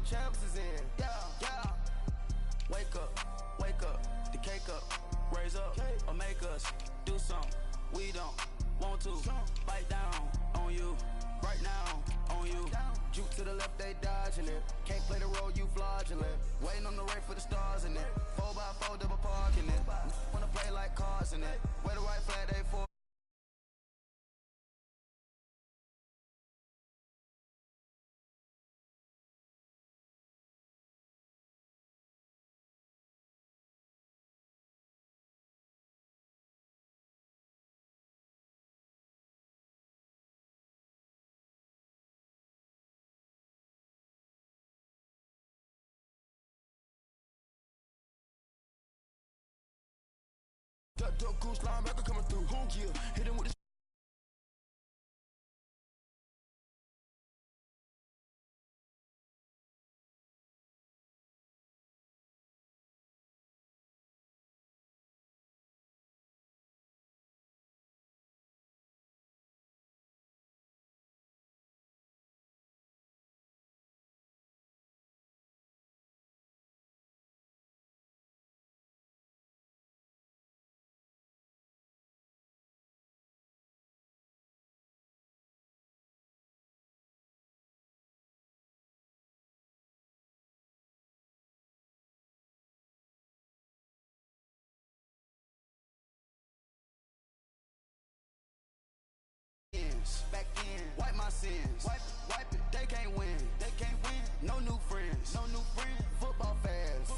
the champs is in. Yeah, yeah. Wake up, the cake up, raise up, or make us do something we don't want to. Bite down on you, right now on you. Juke to the left, they dodging it. Can't play the role, you fraudulent. Waiting on the race for the stars in it. 4x4 double parking it. Wanna play like cars in it. Where the right flag, they for. Duck goose linebacker coming through. Yeah, hit him with the. Back in, wipe my sins, wipe it. They can't win, no new friends, Football fans,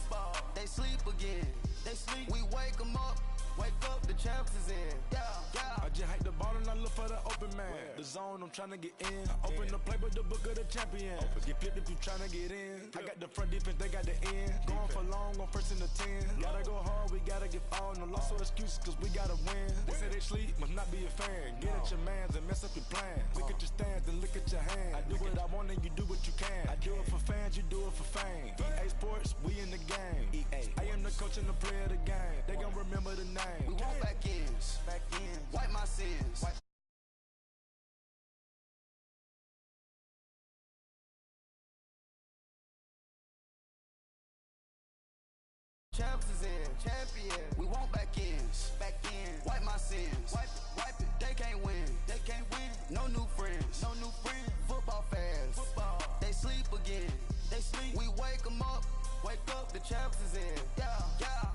they sleep again, We wake 'em up, the champs is in. Yeah, yeah. I just hike the ball and I look for the open man. The zone, I'm tryna get in. Open the play, but the book of the champion. Get flipped if you tryna get in. I got the front defense, they got the end. Going for long, on first and the 10. Gotta go hard, we gotta get all. No loss or excuses, cause we gotta win. They say they sleep, must not be a fan. Get at your mans and mess up your plans. Look at your stands and look at your hands. I do what I want and you do what you can. I do it for fans, you do it for fame. EA Sports, we in the game. I am the coach and the player of the game. They gon' remember the name. We want back ends, wipe my sins. Champs is in, champion. We want back ends, wipe my sins. Wipe it. They can't win, no new friends, Football fans, they sleep again, We wake 'em up, the champs is in. Yeah, yeah.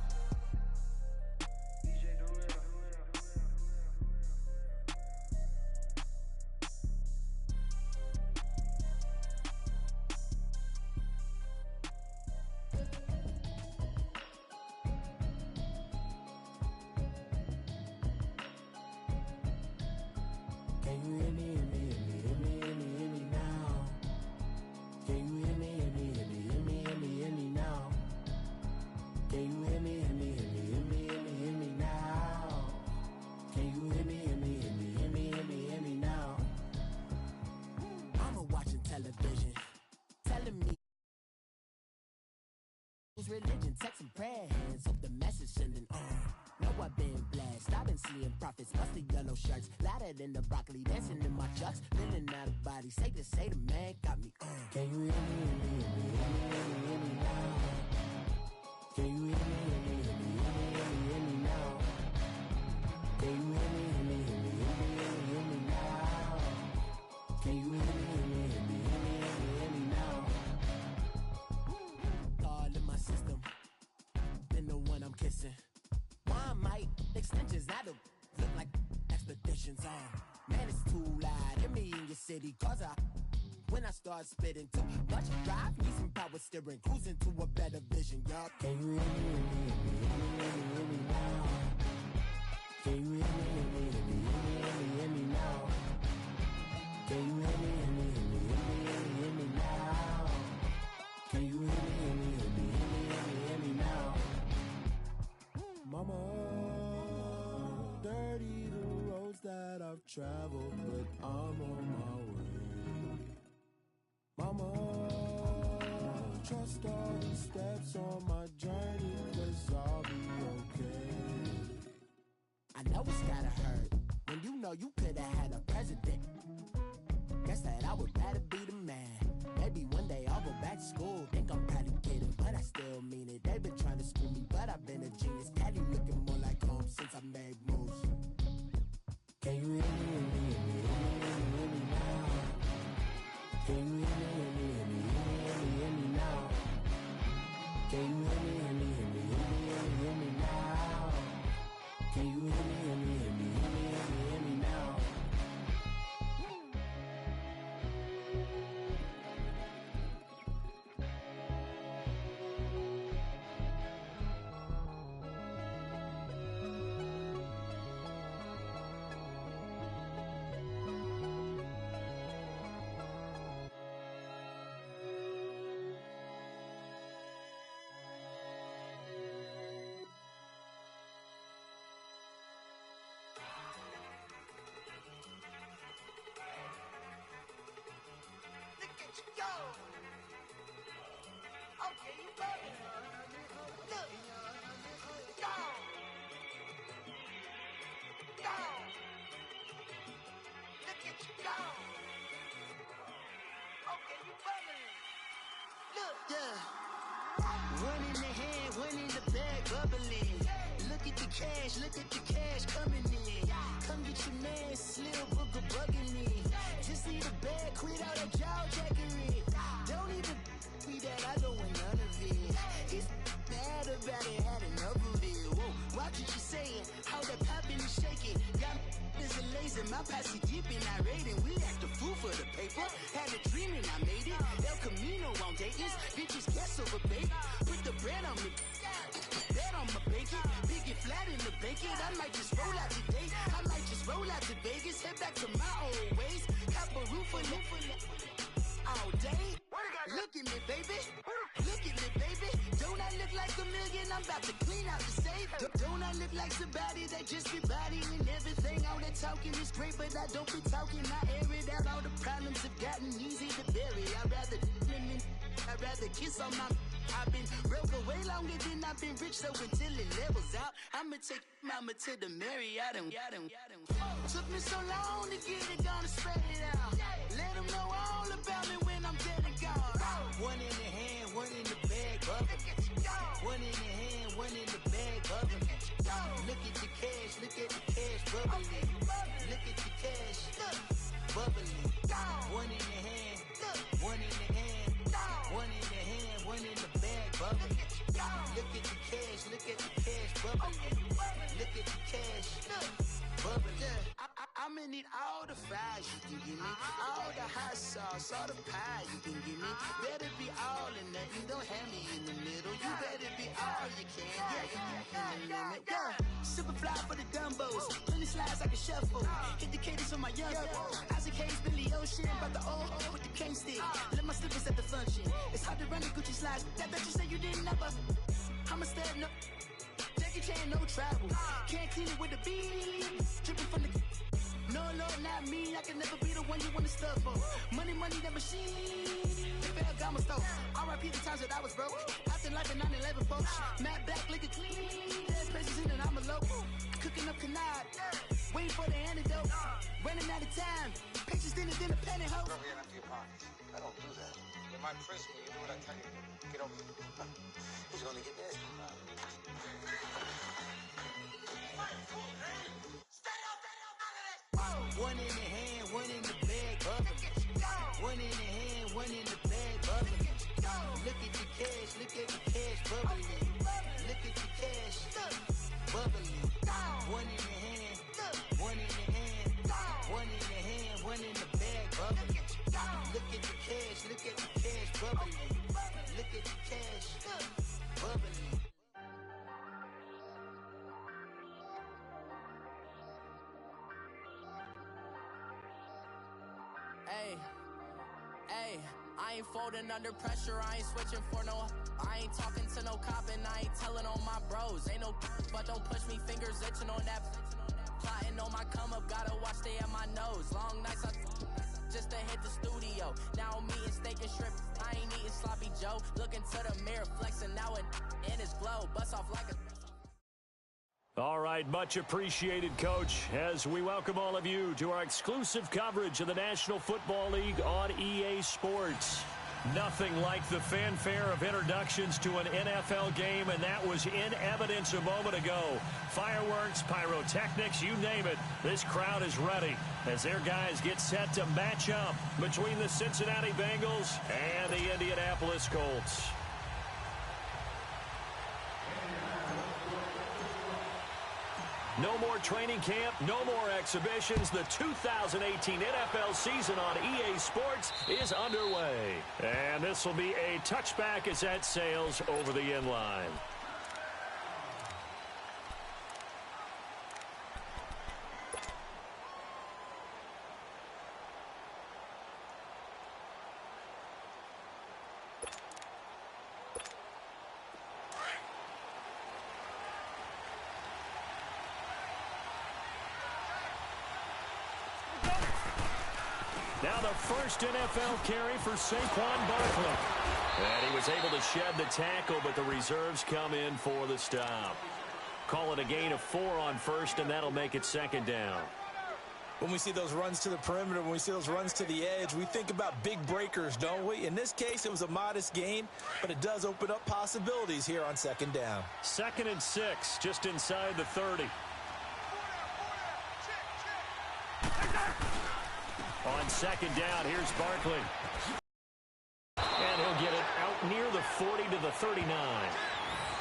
Can you hear me, hear me, hear me, hear me, hear me, hear me now? Can you hear me, hear me, hear me, hear me, hear me, hear me now? Can you hear me, hear me, hear me, hear me, hear me, hear me now? Can you hear me, hear me, hear me, hear me, hear me, hear me now? Mama watching television, telling me religion, text and prayer hands, hope the message sending on. Know I've been blessed, I've been seeing prophets, mostly yellow shirts, louder than the broccoli, dancing in my chucks, feeling out of body, say the man got me on. Can you hear me, hear me, hear me, hear me, hear me, hear me now? Can you hear me, hear me, hear me, hear me, hear me, hear me now? Can you hear me, hear me, hear me, hear me, hear me, hear me now? Can you hear me, hear me, hear me, hear me, hear me, hear me now? All in my system, been the one I'm kissing. Why might extensions that'll look like expeditions on? Man, it's too loud. Hear me in your city, cause when I start spitting too much drive, need some power steering, cruising to a better vision, y'all. Can you hear me, hear me, hear me, hear me, hear me, hear me now? Can you hear me, hear me, hear me, hear me, hear me, hear me now? Can you hear me, hear me, hear me, hear me, hear me, hear me now? Can you hear me, hear me, hear me, hear me, hear me, hear me now? Mama, dirty the roads that I've traveled, but I'm on my way. Mama, trust all the steps on my journey, cause I'll be okay. I know it's gotta hurt when you know you could've had a president. Guess that I would rather be the man. Maybe one day I'll go back to school, been a genius. Patty looking more like home since I made moves. Can you hear me, hear me, hear me, hear me now? Can you hear me, hear me, hear me, hear me now? Can you hear me, hear me, hear me, hear me now? Can you hear me, hear me, hear me, hear me now? One in the hand, one in the bag, bubbling. Look at the cash coming in. Come get your man, Slim Booker bugging me. Just need a bag, quit all that jaw jackery. Don't even me that I don't want none of it. He's mad about it, had enough of it. Whoa, watch what you saying, how that poppin' and shaking. Got is a laser, my posse deep and I raiding. We act a fool for the paper. Had a dream and I made it. El Camino on Dayton's, bitches guess over bait. Put the bread on me, bet on my bacon. Big and flat in the bacon. I might just roll out today. I might just roll out to Vegas. Head back to my old ways. Cop a roof for all day. Look at me, baby. Look at me, baby. Don't I look like a million? I'm about to clean out the safe. Don't I look like somebody that just be bodying everything? All that talking is great, but I don't be talking. I air it out. All the problems have gotten easy to bury. I'd rather kiss on my. I've been broke way longer than I've been rich, so until it levels out, I'ma take mama to the Marriott and took me so long to get it, gonna spread it out. Let them know all about me when I'm dead and gone. One in the hand, one in the bag, bubbling. One in the hand, one in the bag, bubbling. Look at the cash, bubbling. Look at the cash, bubbling. One in the hand, one in the hand, one in the hand, one in the bag, bubbling. Look at the cash, bubbling. Look at the cash, bubbling. I'ma need all the fries you can give me, all the hot sauce, all the pie you can give me. Better be all or nothing, don't have me in the middle. You better be all you can, yeah. Super fly for the dumbos, plenty slides I can shuffle. Hit the cadence on my young Isaac Hayes, Billy Ocean, about the old with the cane stick. Let my slippers at the function. It's hard to run the Gucci slides. That bet you say you didn't never. I'm a step no. Jackie Chan, no travel. Can't clean it with the beat. Dripping from the. No, Lord, not me. I can never be the one you want to stuff for. Money, that machine. Ferragamo stove. R.I.P. the times that I was broke. Acting like a 9/11 folks. Matte black, liquor clean. There's places in it, I'm a local. Cooking up canard. Waiting for the antidote. Running out of time. Pictures thinner than a pantyhose. Over here and empty your pockets. I don't do that. In my prison, you do what I tell you to do. Get over here. Who's gonna get this? One in the hand, one in the bag, bubbling. One in the hand, one in the bag, bubbling. Look at the cash, bubbling. Look at the cash, bubbling. One in the hand, one in the hand, one in the hand, one in the bag, bubbling. Look at the cash, bubbling. Look at the cash, bubbling. Hey, I ain't folding under pressure, I ain't switching for no. I ain't talking to no cop and I ain't telling on my bros. Ain't no but don't push me, fingers itching on that. Plotting on my come up, gotta watch stay at my nose. Long nights I just to hit the studio. Now I'm eating steak and shrimp, I ain't eating sloppy Joe. Looking to the mirror, flexing now and in his glow. Bust off like a. All right, much appreciated, Coach, as we welcome all of you to our exclusive coverage of the National Football League on EA Sports. Nothing like the fanfare of introductions to an NFL game, and that was in evidence a moment ago. Fireworks, pyrotechnics, you name it. This crowd is ready as their guys get set to match up between the Cincinnati Bengals and the Indianapolis Colts. No more training camp, no more exhibitions. The 2018 NFL season on EA Sports is underway. And this will be a touchback as that sails over the end line. Now the first NFL carry for Saquon Barkley. And he was able to shed the tackle, but the reserves come in for the stop. Call it a gain of 4 on first, and that'll make it second down. When we see those runs to the perimeter, when we see those runs to the edge, we think about big breakers, don't we? In this case, it was a modest gain, but it does open up possibilities here on second down. 2nd and 6, just inside the 30. On second down, here's Barkley. And he'll get it out near the 40 to the 39.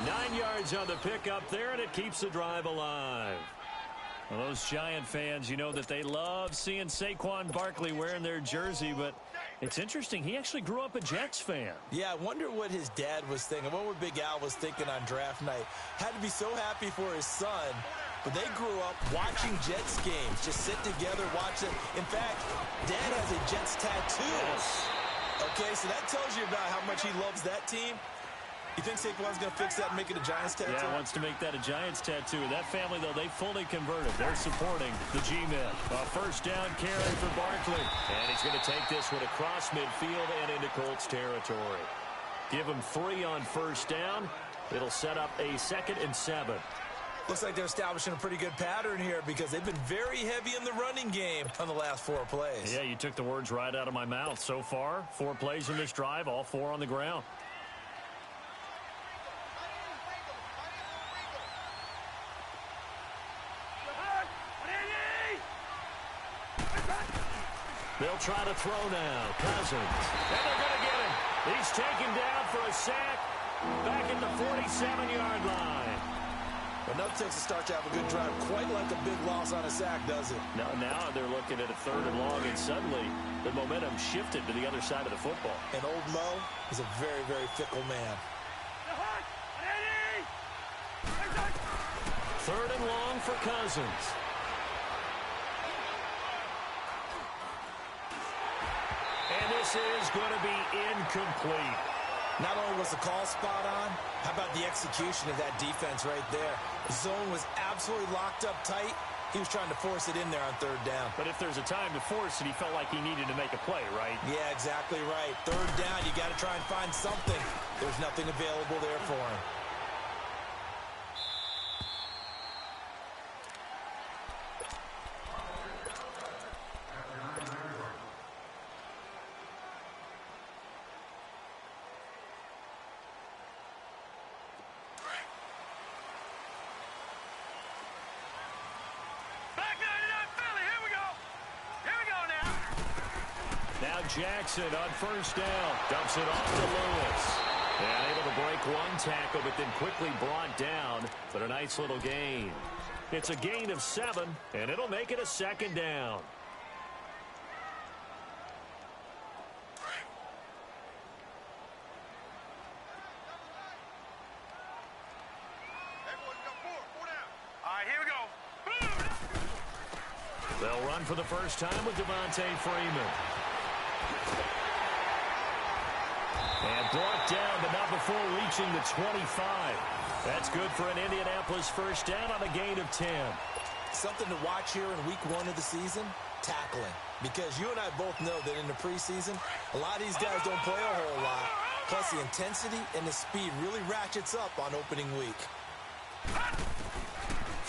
9 yards on the pickup there, and it keeps the drive alive. Well, those Giant fans, you know that they love seeing Saquon Barkley wearing their jersey, but it's interesting. He actually grew up a Jets fan. Yeah, I wonder what his dad was thinking. What would Big Al was thinking on draft night? Had to be so happy for his son. But they grew up watching Jets games, just sit together, watch it. In fact, Dad has a Jets tattoo. Yes. Okay, so that tells you about how much he loves that team. You think Saquon's going to fix that and make it a Giants tattoo? Yeah, wants to make that a Giants tattoo. That family, though, they fully converted. They're supporting the G-men. A first down carry for Barkley. And he's going to take this one across midfield and into Colts territory. Give him 3 on first down. It'll set up a 2nd and 7. Looks like they're establishing a pretty good pattern here because they've been very heavy in the running game on the last 4 plays. Yeah, you took the words right out of my mouth. So far, 4 plays in this drive, all 4 on the ground. They'll try to throw now. Cousins. And they're going to get him. He's taken down for a sack back at the 47-yard line. Enough takes to start to have a good drive. Quite like a big loss on a sack, does it? Now they're looking at a 3rd and long, and suddenly the momentum shifted to the other side of the football. And old Mo is a very, very fickle man. 3rd and long for Cousins. And this is going to be incomplete. Not only was the call spot on, how about the execution of that defense right there? The zone was absolutely locked up tight. He was trying to force it in there on 3rd down. But if there's a time to force it, he felt like he needed to make a play, right? Yeah, exactly right. 3rd down, you got to try and find something. There's nothing available there for him. Jackson on first down. Dumps it off to Lewis. And able to break 1 tackle, but then quickly brought down. But a nice little gain. It's a gain of 7, and it'll make it a 2nd down. All right, here we go. They'll run for the first time with Devontae Freeman. And brought down, but not before reaching the 25. That's good for an Indianapolis first down on a gain of 10. Something to watch here in week 1 of the season, tackling. Because you and I both know that in the preseason, a lot of these guys don't play a whole lot. Plus, the intensity and the speed really ratchets up on opening week.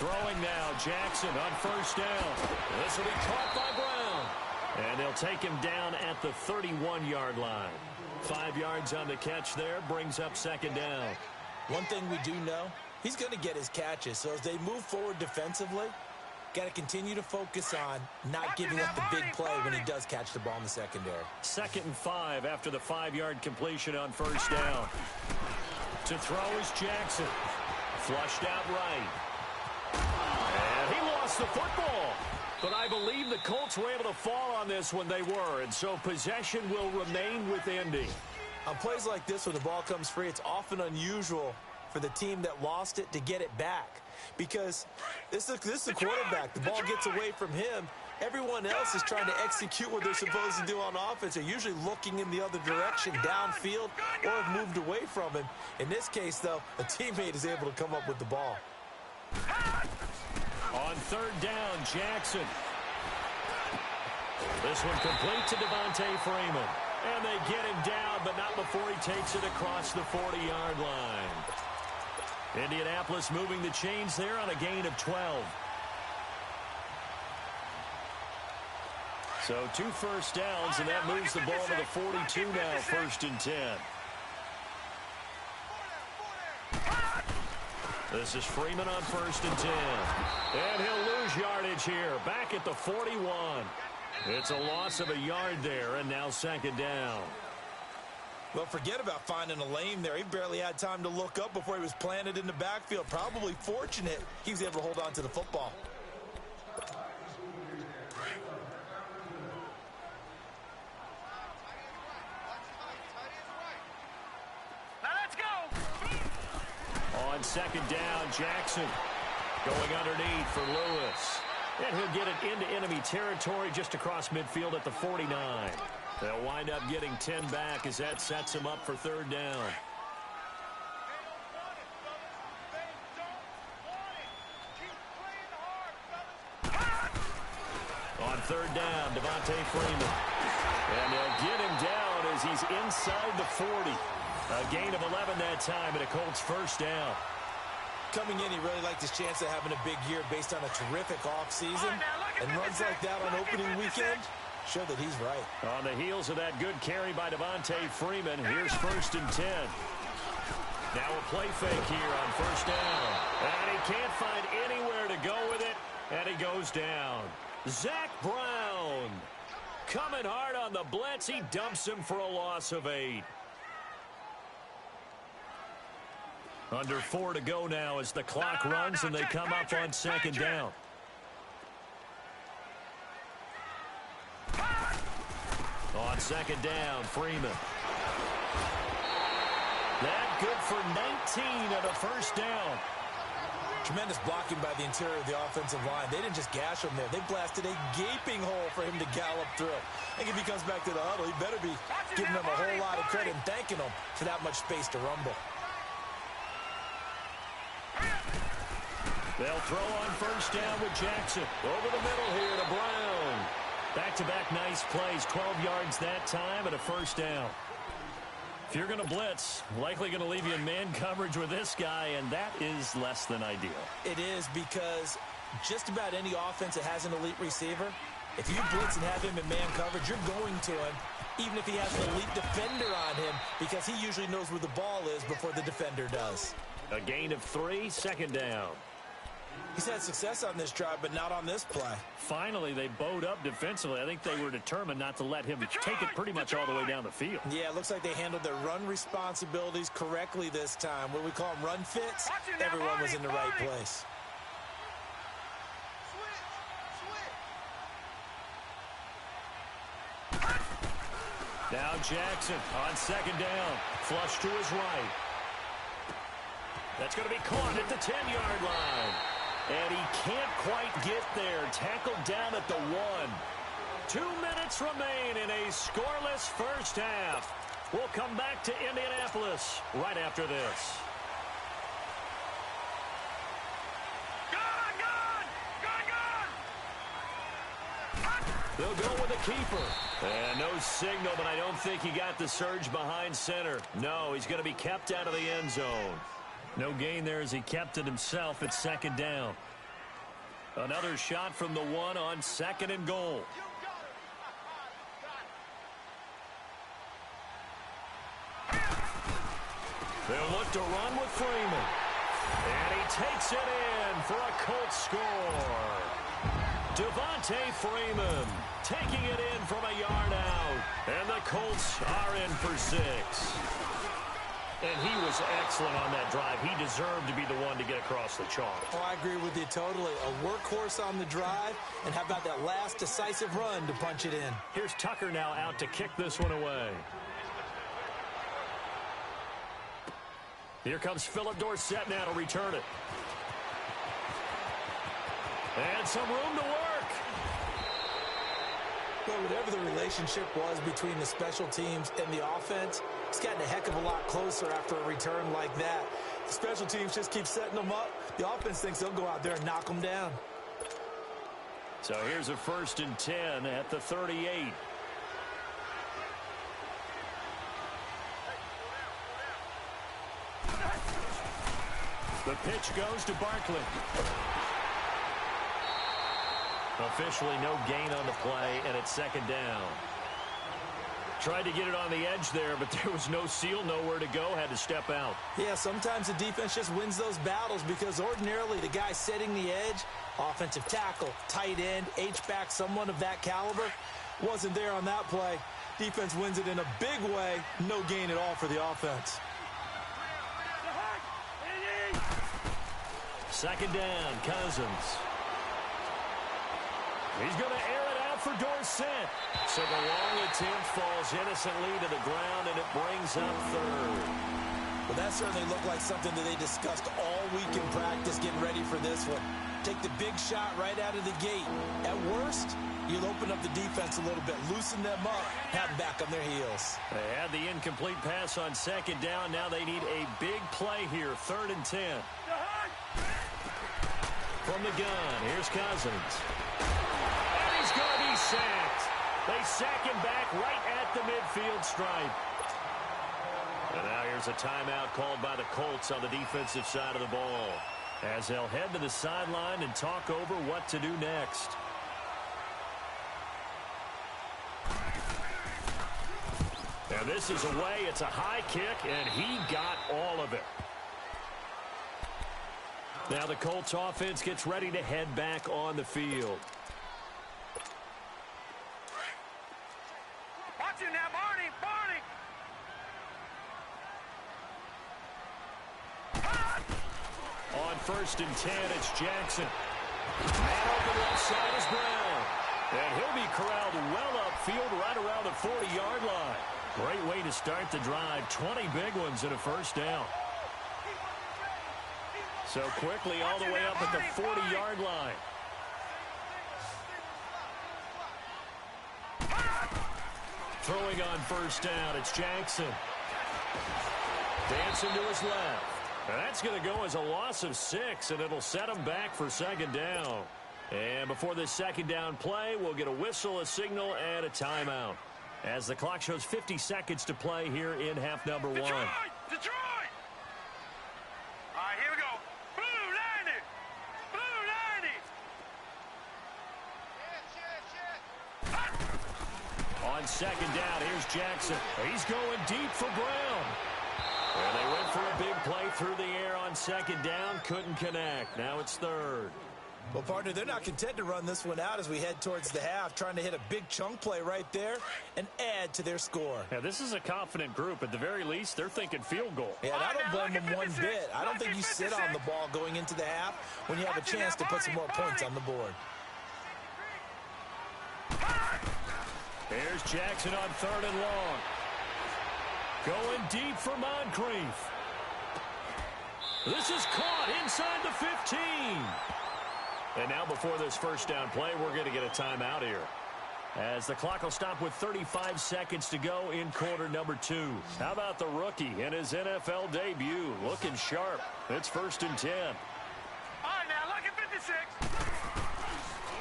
Throwing now, Jackson on first down. This will be caught by Brown. And they'll take him down at the 31-yard line. 5 yards on the catch there, brings up second down. One thing we do know, he's going to get his catches. So as they move forward defensively, got to continue to focus on not giving up the big play when he does catch the ball in the secondary. 2nd and 5 after the 5-yard completion on first down. To throw is Jackson. Flushed out right. And he lost the football. But I believe the Colts were able to fall on this when they were, and so possession will remain with Indy. On plays like this, when the ball comes free, it's often unusual for the team that lost it to get it back. Because this is the quarterback. The ball gets away from him. Everyone else is trying to execute what they're supposed to do on offense. They're usually looking in the other direction, downfield, or have moved away from him. In this case, though, a teammate is able to come up with the ball. On 3rd down, Jackson. This one complete to Devontae Freeman. And they get him down, but not before he takes it across the 40-yard line. Indianapolis moving the chains there on a gain of 12. So 2 first downs, and that moves the ball to the 42 now, 1st and 10. This is Freeman on 1st and 10. And he'll lose yardage here, back at the 41. It's a loss of a yard there, and now 2nd down. Well, forget about finding a lane there. He barely had time to look up before he was planted in the backfield. Probably fortunate he was able to hold on to the football. Now let's go. On 2nd down, Jackson going underneath for Lewis. And he'll get it into enemy territory just across midfield at the 49. They'll wind up getting 10 back as that sets him up for 3rd down. On 3rd down, Devontae Freeman. And they'll get him down as he's inside the 40. A gain of 11 that time and a Colts 1st down. Coming in, he really liked his chance of having a big year based on a terrific offseason. And runs like that on opening weekend show that he's right. On the heels of that good carry by Devontae Freeman, here's 1st and 10. Now a play fake here on 1st down. And he can't find anywhere to go with it, and he goes down. Zach Brown coming hard on the blitz. He dumps him for a loss of 8. Under 4 to go now as the clock runs and they come up on 2nd down. On 2nd down, Freeman. That good for 19 at a 1st down. Tremendous blocking by the interior of the offensive line. They didn't just gash him there. They blasted a gaping hole for him to gallop through. I think if he comes back to the huddle, he better be giving them a whole lot of credit and thanking them for that much space to rumble. They'll throw on 1st down with Jackson. Over the middle here to Brown. Back-to-back nice plays. 12 yards that time and a 1st down. If you're going to blitz, likely going to leave you in man coverage with this guy, and that is less than ideal. It is, because just about any offense that has an elite receiver, if you blitz and have him in man coverage, you're going to him, even if he has an elite defender on him, because he usually knows where the ball is before the defender does. A gain of 3, 2nd down. He's had success on this drive, but not on this play. Finally, they bowed up defensively. I think they were determined not to let him take it pretty much all the way down the field. Yeah, it looks like they handled their run responsibilities correctly this time. What we call them run fits, everyone was in the right place. Now Jackson on 2nd down. Flush to his right. That's going to be caught at the 10-yard line. And he can't quite get there. Tackled down at the 1. 2 minutes remain in a scoreless 1st half. We'll come back to Indianapolis right after this. They'll go with a keeper. And no signal, but I don't think he got the surge behind center. No, he's going to be kept out of the end zone. No gain there as he kept it himself at 2nd down. Another shot from the 1 on 2nd and goal. They'll look to run with Freeman. And he takes it in for a Colts score. Devontae Freeman taking it in from a yard out. And the Colts are in for 6. And he was excellent on that drive. He deserved to be the one to get across the chalk. Oh, I agree with you totally. A workhorse on the drive, and how about that last decisive run to punch it in? Here's Tucker now out to kick this one away. Here comes Philip Dorsett now to return it. And some room to work. Well, whatever the relationship was between the special teams and the offense, it's gotten a heck of a lot closer after a return like that. The special teams just keep setting them up. The offense thinks they'll go out there and knock them down. So here's a 1st and 10 at the 38. The pitch goes to Barkley. Officially no gain on the play, and it's 2nd down. Tried to get it on the edge there, but there was no seal, nowhere to go, had to step out. Yeah, sometimes the defense just wins those battles because ordinarily the guy setting the edge, offensive tackle, tight end, H-back, someone of that caliber, wasn't there on that play. Defense wins it in a big way, no gain at all for the offense. 2nd down, Cousins. He's going to air it out for Dorsett. So the long attempt falls innocently to the ground, and it brings up 3rd. Well, that certainly looked like something that they discussed all week in practice getting ready for this one. Take the big shot right out of the gate. At worst, you'll open up the defense a little bit, loosen them up, have them back on their heels. They had the incomplete pass on 2nd down. Now they need a big play here, 3rd and 10. From the gun, here's Cousins. And he's going to be sacked. They sack him back right at the midfield stripe. And now here's a timeout called by the Colts on the defensive side of the ball, as they'll head to the sideline and talk over what to do next. And this is away. It's a high kick, and he got all of it. Now the Colts offense gets ready to head back on the field. Watch him now, Barney! On 1st and 10, it's Jackson. Man open left side is Brown. And he'll be corralled well upfield right around the 40-yard line. Great way to start the drive. 20 big ones and a 1st down. So quickly all the way up at the 40-yard line. Throwing on 1st down, it's Jackson. Dancing to his left. And that's going to go as a loss of 6, and it'll set him back for 2nd down. And before this 2nd down play, we'll get a whistle, a signal, and a timeout, as the clock shows 50 seconds to play here in half number 1. Detroit! All right, here we go. Blue 90! Blue 90! On 2nd down, here's Jackson. He's going deep for Brown. And they went for a big play through the air on 2nd down. Couldn't connect. Now it's 3rd. Well, partner, they're not content to run this one out as we head towards the half, trying to hit a big chunk play right there and add to their score. Yeah, this is a confident group. At the very least, they're thinking field goal. Yeah, and I don't blame them one bit. I don't think you sit on the ball going into the half when you have a chance to put some more points on the board. Here's Jackson on 3rd and long. Going deep for Moncrief. This is caught inside the 15. And now before this 1st down play, we're going to get a timeout here, as the clock will stop with 35 seconds to go in quarter number 2. How about the rookie in his NFL debut? Looking sharp. It's 1st and 10. All right, now, look at 56.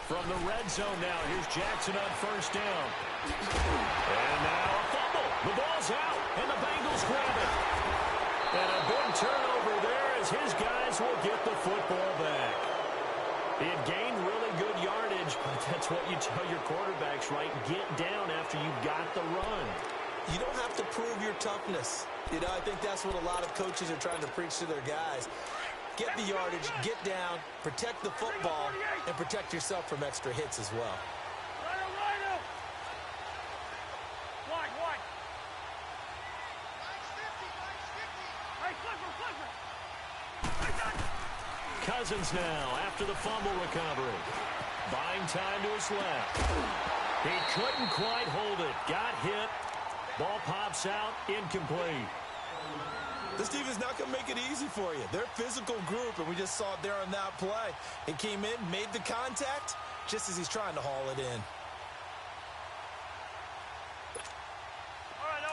From the red zone now, here's Jackson on 1st down. And now a fumble. The ball's out, and the Bengals grab it. And a big turnover there as his guys will get the football back. He had gained really good yardage, but that's what you tell your quarterbacks, right? Get down after you got the run. you don't have to prove your toughness. You know, I think that's what a lot of coaches are trying to preach to their guys. Get the yardage, get down, protect the football, and protect yourself from extra hits as well. Cousins now after the fumble recovery. Buying time to his left. He couldn't quite hold it. Got hit. Ball pops out. Incomplete. This defense is not going to make it easy for you. They're a physical group, and we just saw it there on that play. He came in, made the contact, just as he's trying to haul it in.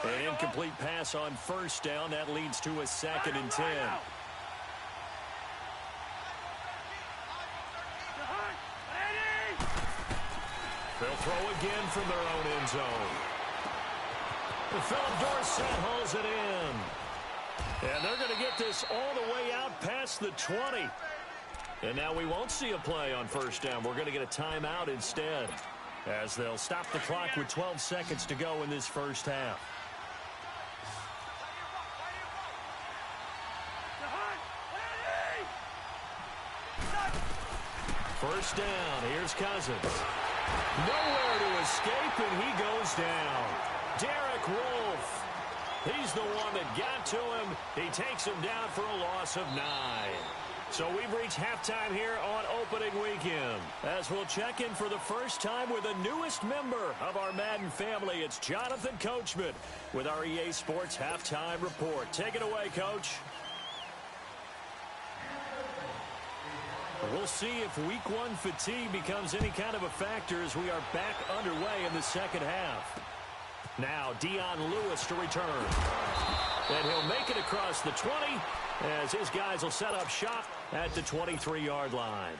An incomplete pass on first down. That leads to a 2nd and 10. They'll throw again from their own end zone. Philip Dorsett hauls it in. And they're going to get this all the way out past the 20. And now we won't see a play on first down. We're going to get a timeout instead, as they'll stop the clock with 12 seconds to go in this first half. First down. Here's Cousins. Nowhere to escape, and he goes down. Derek Wolfe. He's the one that got to him. He takes him down for a loss of 9. So we've reached halftime here on opening weekend, as we'll check in for the first time with the newest member of our Madden family. It's Jonathan Coachman with our EA Sports Halftime Report. Take it away, Coach. We'll see if Week 1 fatigue becomes any kind of a factor as we are back underway in the second half. Now Dion Lewis to return. And he'll make it across the 20 as his guys will set up shop at the 23-yard line.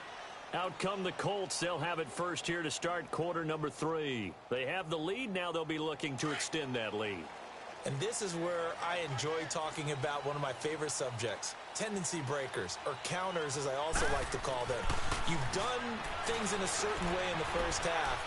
Out come the Colts. They'll have it first here to start quarter number 3. They have the lead. Now they'll be looking to extend that lead. And this is where I enjoy talking about one of my favorite subjects, tendency breakers, or counters as I also like to call them. You've done things in a certain way in the first half,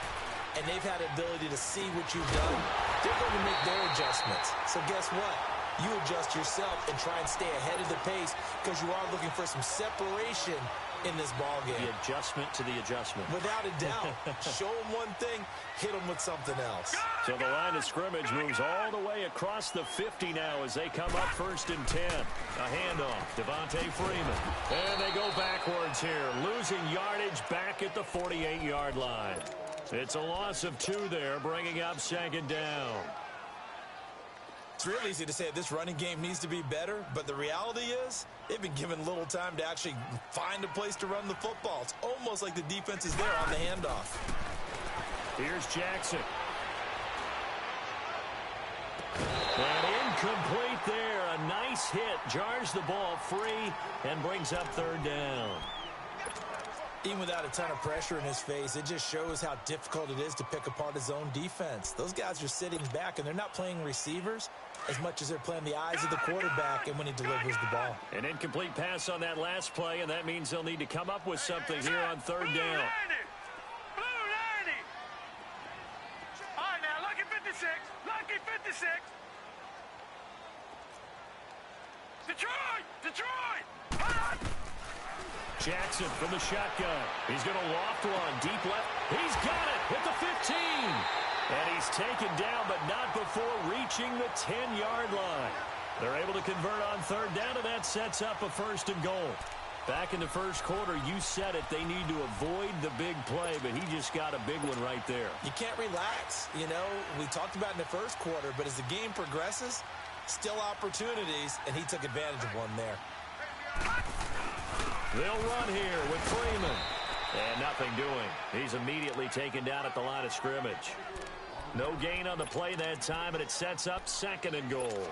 and they've had the ability to see what you've done. They're going to make their adjustments. So guess what? You adjust yourself and try and stay ahead of the pace because you are looking for some separation in this ball game. The adjustment to the adjustment. Without a doubt. Show them one thing, hit them with something else. So the line of scrimmage moves all the way across the 50 now as they come up 1st and 10. A handoff, Devontae Freeman. And they go backwards here, losing yardage back at the 48-yard line. It's a loss of 2 there, bringing up 2nd down. It's real easy to say this running game needs to be better, but the reality is they've been given little time to actually find a place to run the football. It's almost like the defense is there on the handoff. Here's Jackson. And incomplete there. A nice hit. Jars the ball free and brings up 3rd down. Even without a ton of pressure in his face, it just shows how difficult it is to pick apart his own defense. Those guys are sitting back, and they're not playing receivers as much as they're playing the eyes of the quarterback and when he delivers the ball. An incomplete pass on that last play, and that means they'll need to come up with something here on 3rd down. Blue 90. All right, now, lucky 56. Lucky 56. Detroit! Detroit! Hold on! Jackson from the shotgun. He's going to loft one deep left. He's got it at the 15. And he's taken down, but not before reaching the 10-yard line. They're able to convert on 3rd down, and that sets up a 1st and goal. Back in the first quarter, you said it, they need to avoid the big play, but he just got a big one right there. You can't relax. You know, we talked about in the first quarter, but as the game progresses, still opportunities, and he took advantage of one there. They'll run here with Freeman. And nothing doing. He's immediately taken down at the line of scrimmage. No gain on the play that time, and it sets up 2nd and goal.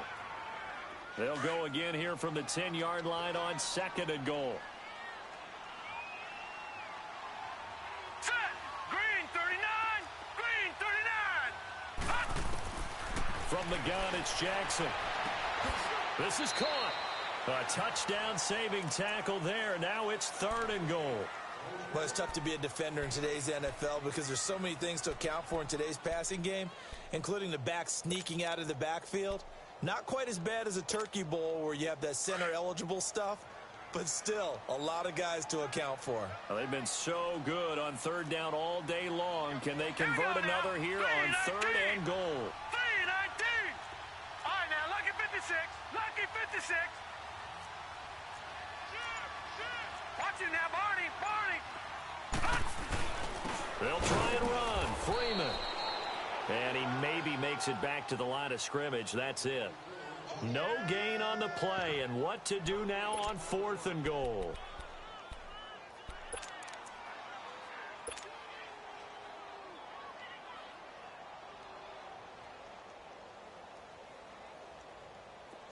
They'll go again here from the 10-yard line on 2nd and goal. Set! Green 39! Green 39! Hot! From the gun, it's Jackson. This is caught. A touchdown-saving tackle there. Now it's 3rd and goal. Well, it's tough to be a defender in today's NFL because there's so many things to account for in today's passing game. including the back sneaking out of the backfield. Not quite as bad as a Turkey Bowl where you have that center-eligible stuff, but still a lot of guys to account for. Well, they've been so good on third down all day long. Can they convert another here on third and goal? 3-19. All right, now, lucky 56. Lucky 56. Watch him now, Barney. They'll try and run. Freeman. And he maybe makes it back to the line of scrimmage. That's it. No gain on the play. And what to do now on fourth and goal?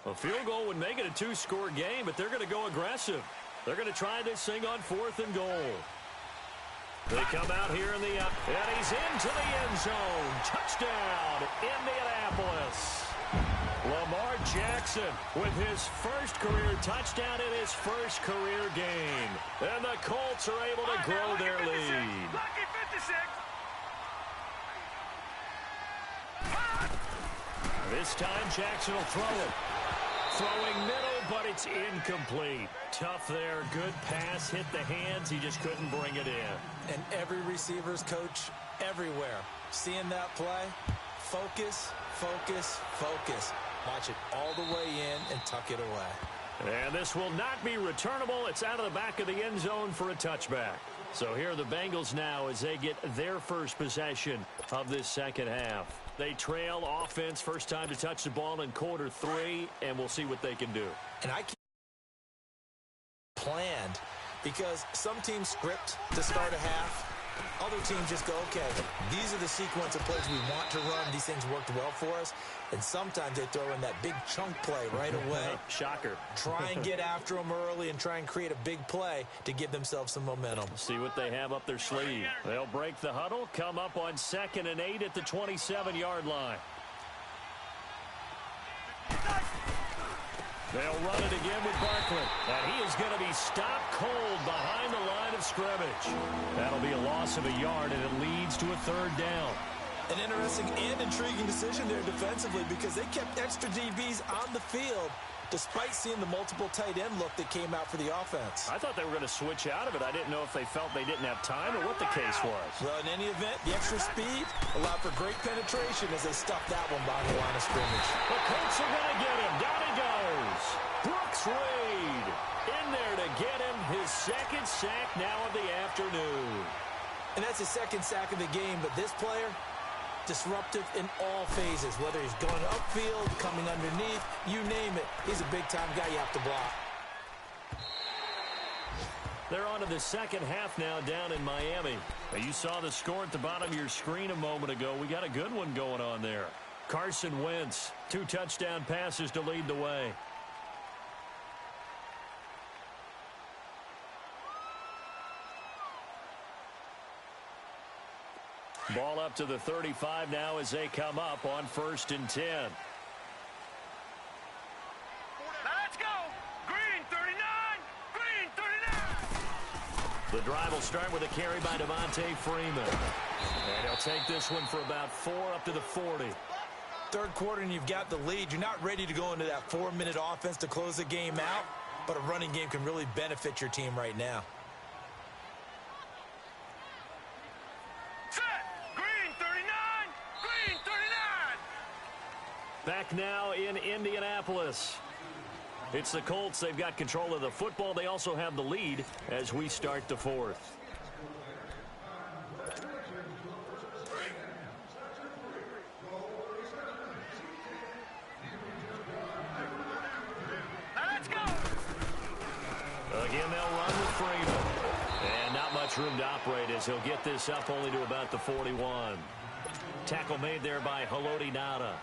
A field goal would make it a two-score game, but they're going to go aggressive. They're going to try this thing on fourth and goal. They come out here in the and he's into the end zone. Touchdown, Indianapolis. Lamar Jackson with his first career touchdown in his first career game. And the Colts are able to grow their lead. Lucky 56. This time Jackson will throw it. Throwing middle, but it's incomplete. Tough there. Good pass. Hit the hands. He just couldn't bring it in. And every receiver's coach everywhere. Seeing that play, focus, focus, focus. Watch it all the way in and tuck it away. And this will not be returnable. It's out of the back of the end zone for a touchback. So here are the Bengals now as they get their first possession of this second half. They trail offense, first time to touch the ball in quarter 3, and we'll see what they can do. And I can't planned because some teams script to start a half. Other teams just go, okay, these are the sequence of plays we want to run. These things worked well for us. And sometimes they throw in that big chunk play right away. Shocker. Try and get after them early and try and create a big play to give themselves some momentum. See what they have up their sleeve. They'll break the huddle, come up on 2nd and 8 at the 27-yard line. They'll run it again with Barkley. And he is going to be stopped cold behind the line of scrimmage. That'll be a loss of a yard, and it leads to a third down. An interesting and intriguing decision there defensively because they kept extra DBs on the field despite seeing the multiple tight end look that came out for the offense. I thought they were going to switch out of it. I didn't know if they felt they didn't have time or what the case was. Well, in any event, the extra speed allowed for great penetration as they stuffed that one behind the line of scrimmage. The Colts are going to get him. Down he goes. Brooks Reed in there to get him his second sack now of the afternoon. And that's his second sack of the game, but this player, disruptive in all phases, whether he's going upfield, coming underneath, you name it. He's a big-time guy you have to block. They're on to the second half now down in Miami. Now, you saw the score at the bottom of your screen a moment ago. We got a good one going on there. Carson Wentz, 2 touchdown passes to lead the way. Ball up to the 35 now as they come up on 1st and 10. Now let's go. Green 39. Green 39. The drive will start with a carry by Devontae Freeman. And he'll take this one for about 4 up to the 40. Third quarter and you've got the lead. You're not ready to go into that 4-minute offense to close the game out, but a running game can really benefit your team right now. Back now in Indianapolis. It's the Colts. They've got control of the football. They also have the lead as we start the 4th. Let's go. Again, they'll run with Freeman. And not much room to operate as he'll get this up only to about the 41. Tackle made there by Haloti Ngata.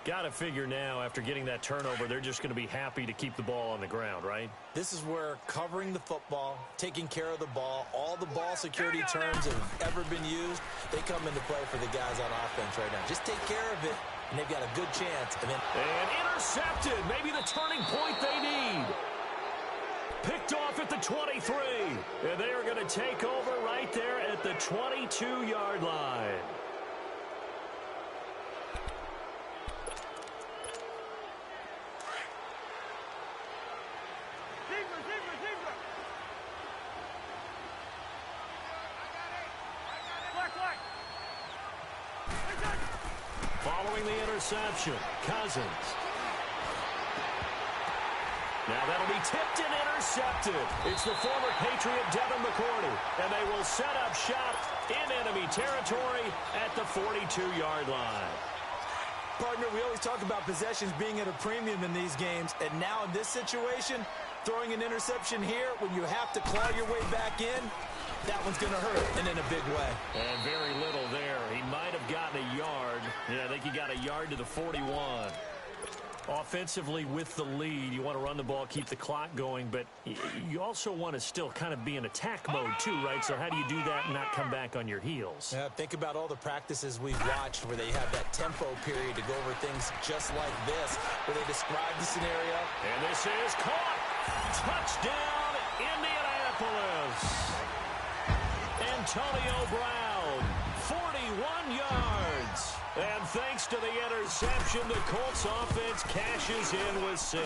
Got to figure now, after getting that turnover, they're just going to be happy to keep the ball on the ground, right? This is where covering the football, taking care of the ball, all the ball security terms that have ever been used, they come into play for the guys on offense right now. Just take care of it, and they've got a good chance. And intercepted. Maybe the turning point they need. Picked off at the 23. And they are going to take over right there at the 22-yard line. throwing the interception. Cousins. Now that'll be tipped and intercepted. It's the former Patriot Devin McCourty, and they will set up shop in enemy territory at the 42-yard line. Partner, we always talk about possessions being at a premium in these games, and now in this situation, throwing an interception here when you have to claw your way back in, that one's going to hurt, and in a big way. And very little there. He might have gotten a yard. Yeah, I think he got a yard to the 41. Offensively, with the lead, you want to run the ball, keep the clock going, but you also want to still kind of be in attack mode too, right? So how do you do that and not come back on your heels? Yeah, think about all the practices we've watched where they have that tempo period to go over things just like this, where they describe the scenario. And this is caught. Touchdown, Indianapolis. Antonio Brown, 41 yards. And thanks to the interception, the Colts offense cashes in with 6.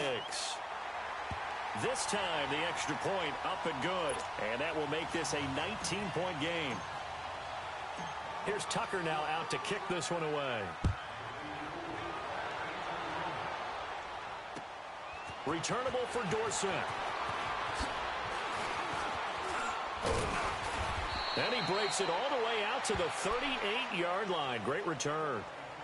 This time, the extra point up and good. And that will make this a 19-point game. Here's Tucker now out to kick this one away. Returnable for Dorsett. And he breaks it all the way out to the 38-yard line. Great return.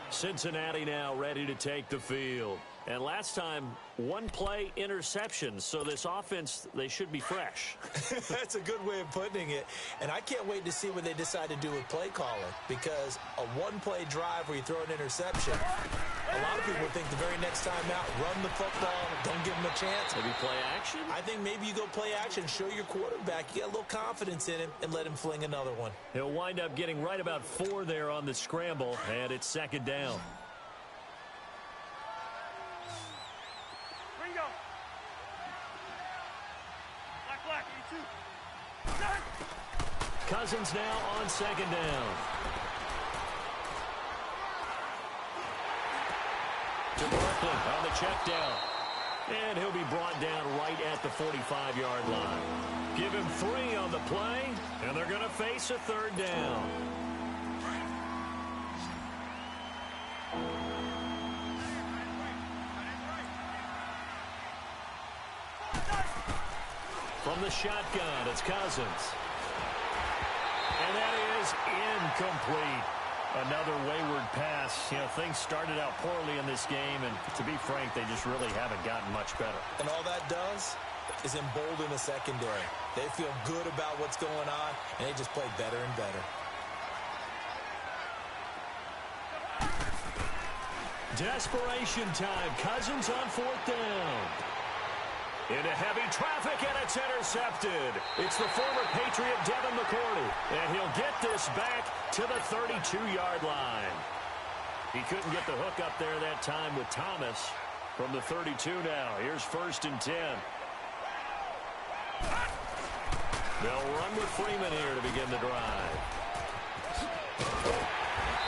Cincinnati now ready to take the field. And last time, one play interception. So this offense, they should be fresh. That's a good way of putting it. And I can't wait to see what they decide to do with play calling. Because a one-play drive where you throw an interception, a lot of people think the very next time out, run the football, don't give them a chance. Maybe play action? I think maybe you go play action, show your quarterback, you get a little confidence in him, and let him fling another one. He'll wind up getting right about 4 there on the scramble, and it's second down. Cousins now on second down. To Barkley on the check down. And he'll be brought down right at the 45-yard line. Give him 3 on the play, and they're going to face a third down. From the shotgun, it's Cousins. And that is incomplete. Another wayward pass. You know, things started out poorly in this game, and to be frank, they just really haven't gotten much better. And all that does is embolden the secondary. They feel good about what's going on, and they just play better and better. Desperation time. Cousins on 4th down. Into heavy traffic, and it's intercepted. It's the former Patriot Devin McCourty, and he'll get this back to the 32-yard line. He couldn't get the hook up there that time with Thomas from the 32 now. Here's 1st and 10. They'll run with Freeman here to begin the drive.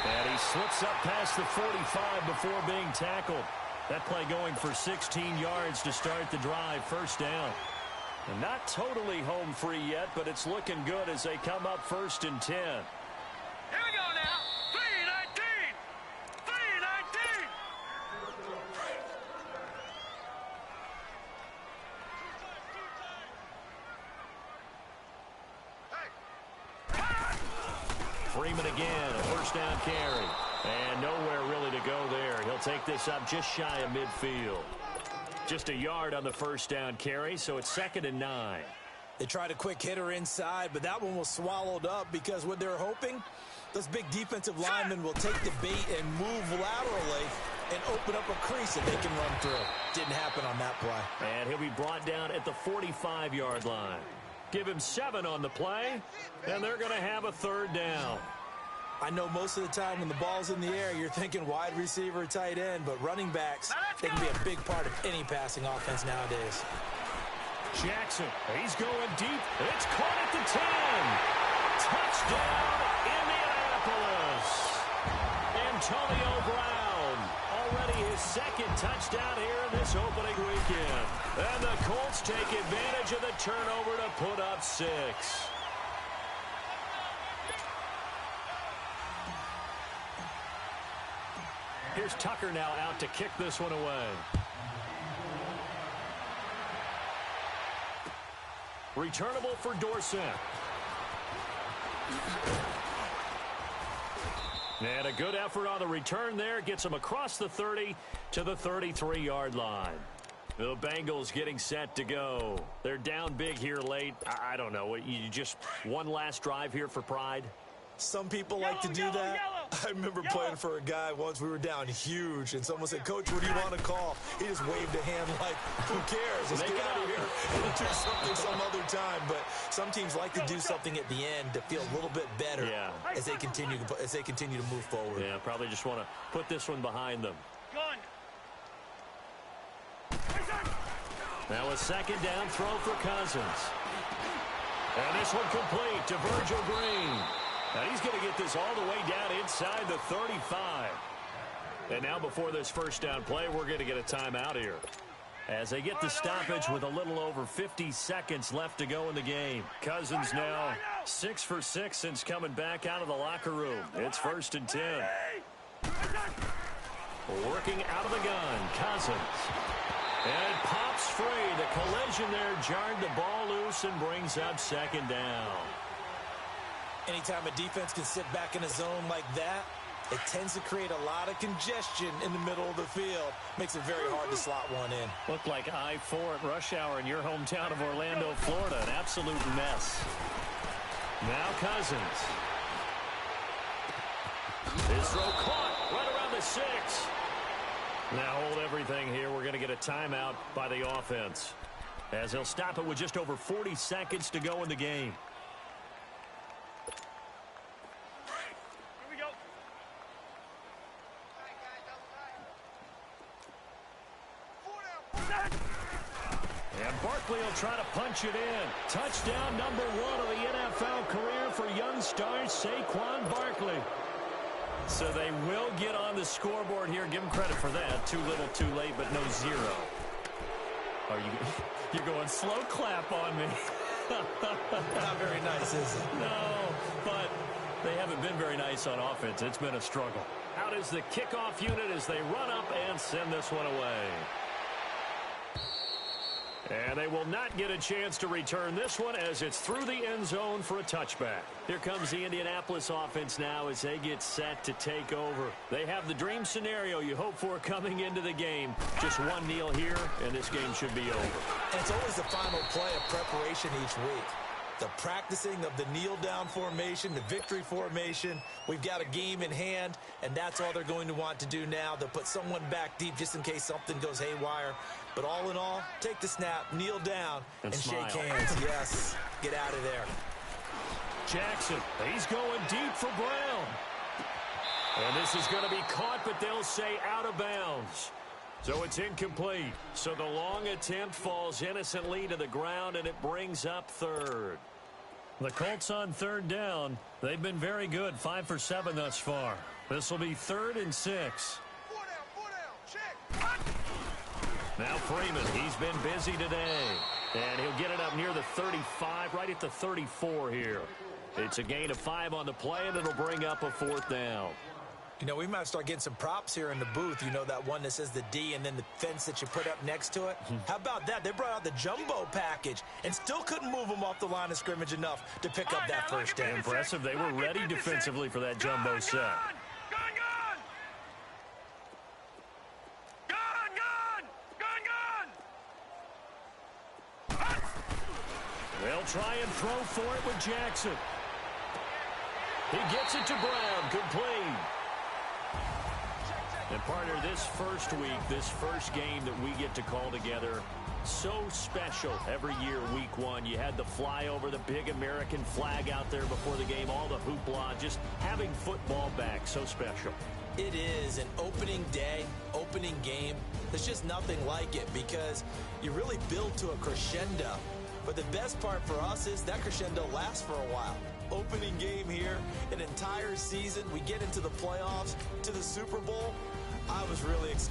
And he slips up past the 45 before being tackled. That play going for 16 yards to start the drive, 1st down. And not totally home free yet, but it's looking good as they come up 1st and 10. Here we go now. 3-19. 3-19. Freeman again, a 1st down carry. And nowhere really to go there. He'll take this up just shy of midfield. Just a yard on the 1st down carry, so it's 2nd and 9. They tried a quick hitter inside, but that one was swallowed up because what they're hoping, those big defensive linemen will take the bait and move laterally and open up a crease that they can run through. Didn't happen on that play. And he'll be brought down at the 45-yard line. Give him 7 on the play, and they're going to have a 3rd down. I know most of the time when the ball's in the air, you're thinking wide receiver, tight end, but running backs, they can be a big part of any passing offense nowadays. Jackson, he's going deep. It's caught at the 10. Touchdown, Indianapolis. Antonio Brown, already his 2nd touchdown here in this opening weekend. And the Colts take advantage of the turnover to put up 6. Here's Tucker now out to kick this one away. Returnable for Dorsett. And a good effort on the return there. Gets them across the 30 to the 33-yard line. The Bengals getting set to go. They're down big here late. I don't know. You just one last drive here for pride? Some people like to do that. I remember playing for a guy once. We were down huge, and someone said, "Coach, what do you want to call?" He just waved a hand like, "Who cares? Let's get out of here. We'll do something some other time." But some teams like to do something at the end to feel a little bit better as they continue to move forward. Yeah, probably just want to put this one behind them. Now a second down throw for Cousins. And this one complete to Virgil Green. Now he's going to get this all the way down inside the 35. And now before this first down play, we're going to get a timeout here, as they get the stoppage with a little over 50 seconds left to go in the game. Cousins now 6 for 6 since coming back out of the locker room. It's 1st and 10. Working out of the gun, Cousins. And pops free. The collision there jarred the ball loose and brings up 2nd down. Anytime a defense can sit back in a zone like that, it tends to create a lot of congestion in the middle of the field. Makes it very hard to slot one in. Looked like I-4 at rush hour in your hometown of Orlando, Florida. An absolute mess. Now Cousins. His throw caught right around the 6. Now hold everything here. We're going to get a timeout by the offense, as they'll stop it with just over 40 seconds to go in the game. And Barkley will try to punch it in. Touchdown number 1 of the NFL career for young star Saquon Barkley. So they will get on the scoreboard here. Give them credit for that. Too little, too late, but no 0. You're going slow clap on me. Not very nice, is it? No, but they haven't been very nice on offense. It's been a struggle. Out is the kickoff unit as they run up and send this one away. And they will not get a chance to return this one, as it's through the end zone for a touchback. Here comes the Indianapolis offense now as they get set to take over. They have the dream scenario you hope for coming into the game. Just one kneel here, and this game should be over. And it's always the final play of preparation each week. The practicing of the kneel-down formation, the victory formation. We've got a game in hand, and that's all they're going to want to do now. They'll put someone back deep just in case something goes haywire. But all in all, take the snap, kneel down, and shake hands. Yes, get out of there. Jackson, he's going deep for Brown. And this is going to be caught, but they'll say out of bounds. So it's incomplete. So the long attempt falls innocently to the ground, and it brings up 3rd. The Colts on 3rd down. They've been very good, 5 for 7 thus far. This will be 3rd and 6. Now Freeman, he's been busy today. And he'll get it up near the 35, right at the 34 here. It's a gain of 5 on the play, and it'll bring up a 4th down. You know, we might start getting some props here in the booth. You know, that one that says the D and then the fence that you put up next to it? How about that? They brought out the jumbo package and still couldn't move them off the line of scrimmage enough to pick up that first down. Impressive. They were ready defensively for that jumbo set. They'll try and throw for it with Jackson. He gets it to Brown, complete. And partner, this first week, this first game that we get to call together, so special every year, week 1. You had the flyover, the big American flag out there before the game, all the hoopla, just having football back, so special. It is an opening day, opening game. There's just nothing like it because you really build to a crescendo. But the best part for us is that crescendo lasts for a while. Opening game here, an entire season. We get into the playoffs, to the Super Bowl. I was really excited.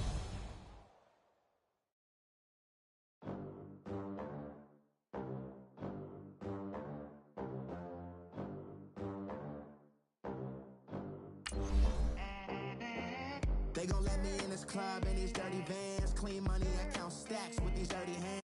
They gon' let me in this club in these dirty vans. Clean money, I count stacks with these dirty hands.